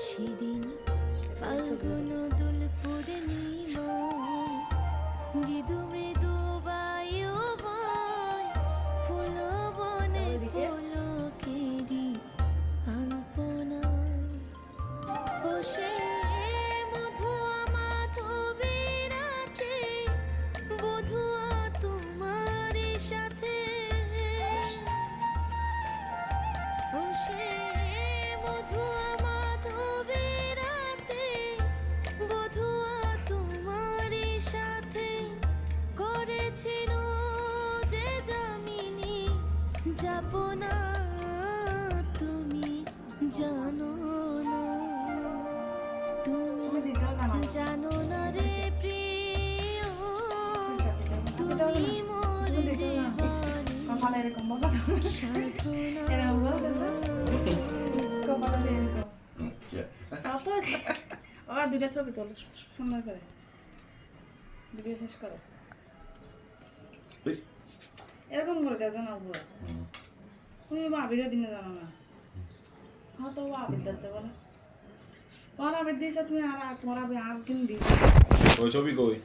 সেদিন ফাল্গুন দোল পূর্ণিমা মৃদু মৃদু বায়ু বয় ফুল বনে পুলকেরি আলপনা ও সে মধুয়া মাধবীর রাতে বধুয়া তোমার সাথে ও সে মধুয়া মাধবীর রাতে বধুয়া তোমার সাথে করেছিল যে যামিনী যাপনা তুমি জানো না তুমি জানো না রে প্রিয় তুমি মোর জীবনে সাধনা দুইটা ছবি তোলো সুন্দর করে ভিডিও শেষ করো এরকম করে দেয় জানো তুমি ভাবিরে দিনে জানো না তো আবির দিতে বলো তোমার আবির দিয়েছ তুমি আর তোমার আবির আর কিন দিয়েছ ওই ছবি কই